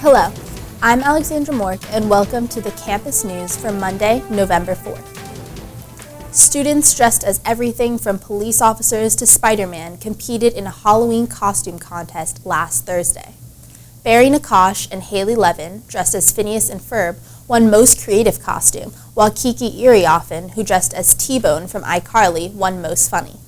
Hello, I'm Alexandra Mork, and welcome to the Campus News for Monday, November 4th. Students dressed as everything from police officers to Spider-Man competed in a Halloween costume contest last Thursday. Barry Nakash and Haley Levin, dressed as Phineas and Ferb, won Most Creative Costume, while Kiki Irioffen, who dressed as T-Bone from iCarly, won Most Funny.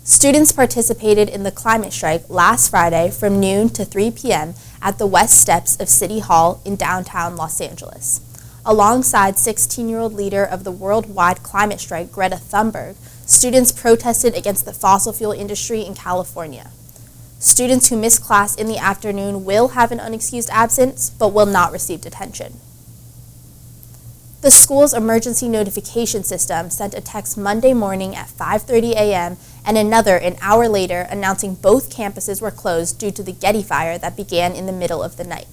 Students participated in the climate strike last Friday from noon to 3 p.m. at the west steps of City Hall in downtown Los Angeles. Alongside 16-year-old leader of the worldwide climate strike, Greta Thunberg, students protested against the fossil fuel industry in California. Students who miss class in the afternoon will have an unexcused absence, but will not receive detention. The school's emergency notification system sent a text Monday morning at 5:30 a.m. and another an hour later announcing both campuses were closed due to the Getty fire that began in the middle of the night.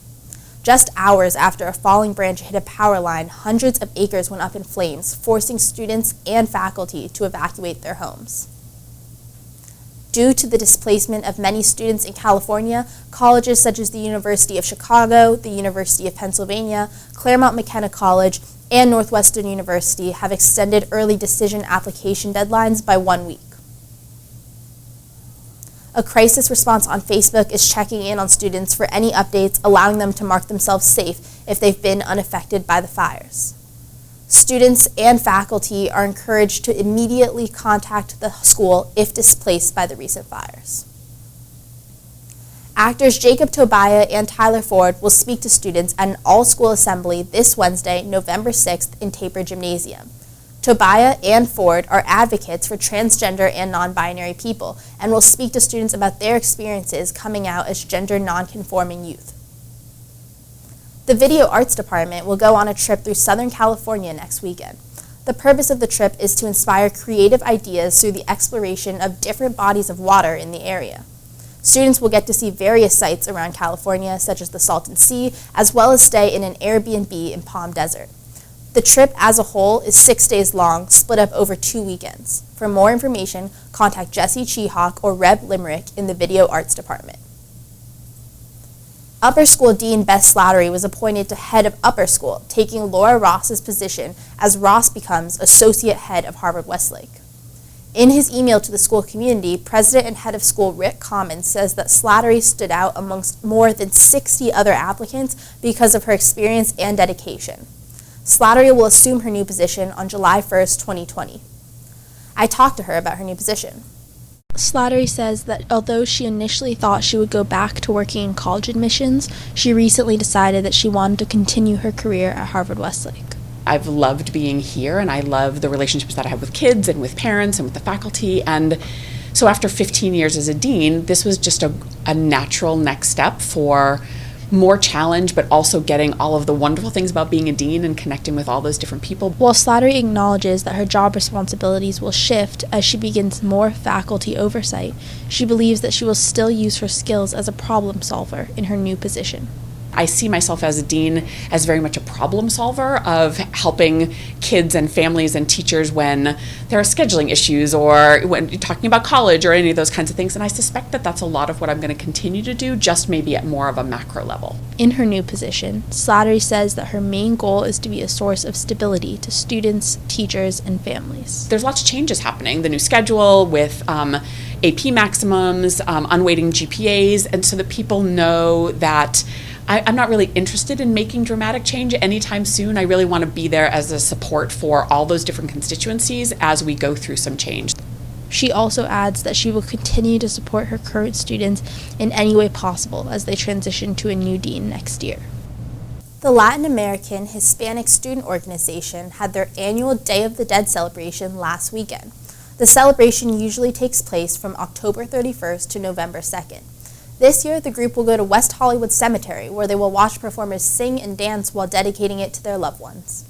Just hours after a falling branch hit a power line, hundreds of acres went up in flames, forcing students and faculty to evacuate their homes. Due to the displacement of many students in California, colleges such as the University of Chicago, the University of Pennsylvania, Claremont McKenna College, and Northwestern University have extended early decision application deadlines by 1 week. A crisis response on Facebook is checking in on students for any updates, allowing them to mark themselves safe if they've been unaffected by the fires. Students and faculty are encouraged to immediately contact the school if displaced by the recent fires. Actors Jacob Tobiah and Tyler Ford will speak to students at an all-school assembly this Wednesday, November 6th in Taper Gymnasium. Tobiah and Ford are advocates for transgender and non-binary people and will speak to students about their experiences coming out as gender non-conforming youth. The Video Arts Department will go on a trip through Southern California next weekend. The purpose of the trip is to inspire creative ideas through the exploration of different bodies of water in the area. Students will get to see various sites around California, such as the Salton Sea, as well as stay in an Airbnb in Palm Desert. The trip as a whole is 6 days long, split up over 2 weekends. For more information, contact Jesse Cheehawk or Reb Limerick in the Video Arts Department. Upper School Dean Beth Slattery was appointed to head of Upper School, taking Laura Ross's position as Ross becomes associate head of Harvard-Westlake. In his email to the school community, President and Head of School Rick Commons says that Slattery stood out amongst more than 60 other applicants because of her experience and dedication. Slattery will assume her new position on July 1st, 2020. I talked to her about her new position. Slattery says that although she initially thought she would go back to working in college admissions, she recently decided that she wanted to continue her career at Harvard-Westlake. I've loved being here, and I love the relationships that I have with kids and with parents and with the faculty. And so after 15 years as a dean, this was just a natural next step for more challenge, but also getting all of the wonderful things about being a dean and connecting with all those different people. While Slattery acknowledges that her job responsibilities will shift as she begins more faculty oversight, she believes that she will still use her skills as a problem solver in her new position. I see myself as a dean as very much a problem solver of helping kids and families and teachers when there are scheduling issues or when you're talking about college or any of those kinds of things. And I suspect that that's a lot of what I'm going to continue to do, just maybe at more of a macro level. In her new position, Slattery says that her main goal is to be a source of stability to students, teachers, and families. There's lots of changes happening. The new schedule with AP maximums, unweighting GPAs, and so that people know that I'm not really interested in making dramatic change anytime soon. I really want to be there as a support for all those different constituencies as we go through some change. She also adds that she will continue to support her current students in any way possible as they transition to a new dean next year. The Latin American Hispanic Student Organization had their annual Day of the Dead celebration last weekend. The celebration usually takes place from October 31st to November 2nd. This year, the group will go to West Hollywood Cemetery, where they will watch performers sing and dance while dedicating it to their loved ones.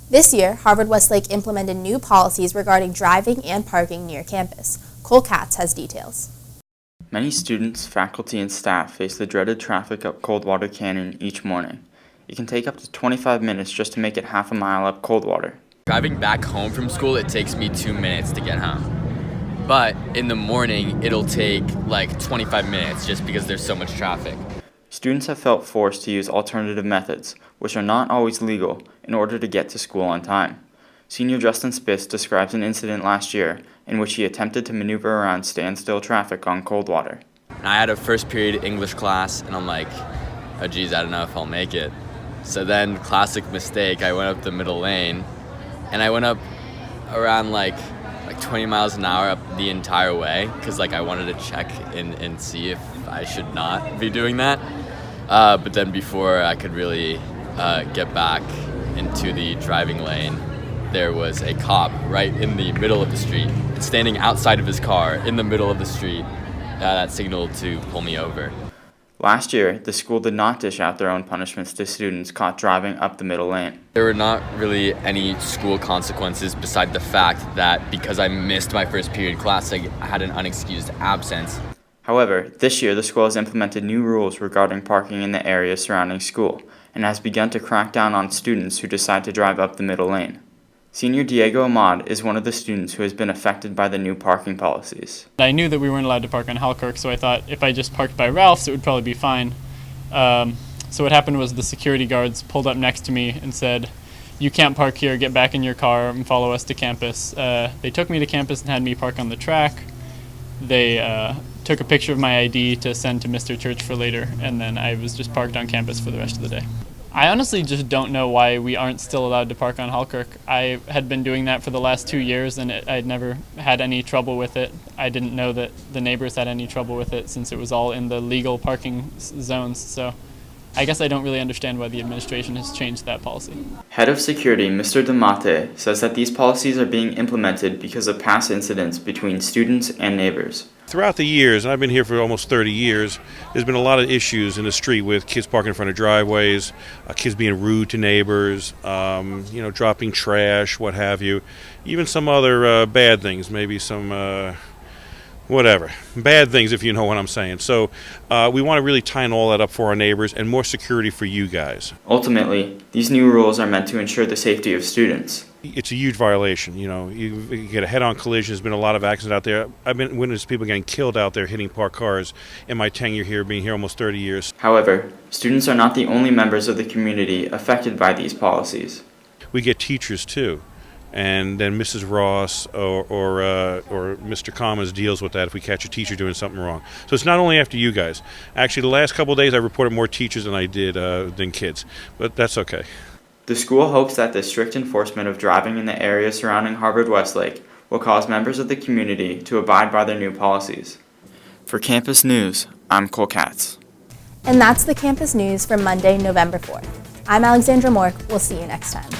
This year, Harvard-Westlake implemented new policies regarding driving and parking near campus. Cole Katz has details. Many students, faculty, and staff face the dreaded traffic up Coldwater Canyon each morning. It can take up to 25 minutes just to make it half a mile up Coldwater. Driving back home from school, it takes me 2 minutes to get home. but in the morning it'll take like 25 minutes just because there's so much traffic. Students have felt forced to use alternative methods, which are not always legal, in order to get to school on time. Senior Justin Spitz describes an incident last year in which he attempted to maneuver around standstill traffic on Coldwater. I had a first period English class, and I'm like, oh geez, I don't know if I'll make it. So then, classic mistake, I went up the middle lane, and I went up around like 20 miles an hour up the entire way, because I wanted to check and see if I should not be doing that. But then before I could really get back into the driving lane, there was a cop right in the middle of the street, standing outside of his car in the middle of the street that signaled to pull me over. Last year, the school did not dish out their own punishments to students caught driving up the middle lane. There were not really any school consequences beside the fact that because I missed my first period class, I had an unexcused absence. However, this year the school has implemented new rules regarding parking in the area surrounding school and has begun to crack down on students who decide to drive up the middle lane. Senior Diego Ahmad is one of the students who has been affected by the new parking policies. I knew that we weren't allowed to park on Halkirk, so I thought if I just parked by Ralph's, it would probably be fine. So what happened was the security guards pulled up next to me and said, "You can't park here, get back in your car and follow us to campus." They took me to campus and had me park on the track. They took a picture of my ID to send to Mr. Church for later, and then I was just parked on campus for the rest of the day. I honestly just don't know why we aren't still allowed to park on Halkirk. I had been doing that for the last 2 years, and I'd never had any trouble with it. I didn't know that the neighbors had any trouble with it since it was all in the legal parking zones, so I guess I don't really understand why the administration has changed that policy. Head of Security Mr. Damate says that these policies are being implemented because of past incidents between students and neighbors. Throughout the years, and I've been here for almost 30 years, there's been a lot of issues in the street with kids parking in front of driveways, kids being rude to neighbors, dropping trash, what have you. Even some other bad things, maybe some bad things, if you know what I'm saying. So we want to really tighten all that up for our neighbors and more security for you guys. Ultimately, these new rules are meant to ensure the safety of students. It's a huge violation. You get a head-on collision. There's been a lot of accidents out there. I've been witnessing people getting killed out there hitting parked cars in my tenure here, being here almost 30 years. However, students are not the only members of the community affected by these policies. We get teachers too. And then Mrs. Ross or Mr. Commons deals with that if we catch a teacher doing something wrong. So it's not only after you guys. Actually, the last couple of days I reported more teachers than I did than kids, but that's okay. The school hopes that the strict enforcement of driving in the area surrounding Harvard-Westlake will cause members of the community to abide by their new policies. For Campus News, I'm Cole Katz. And that's the Campus News for Monday, November 4th. I'm Alexandra Mork. We'll see you next time.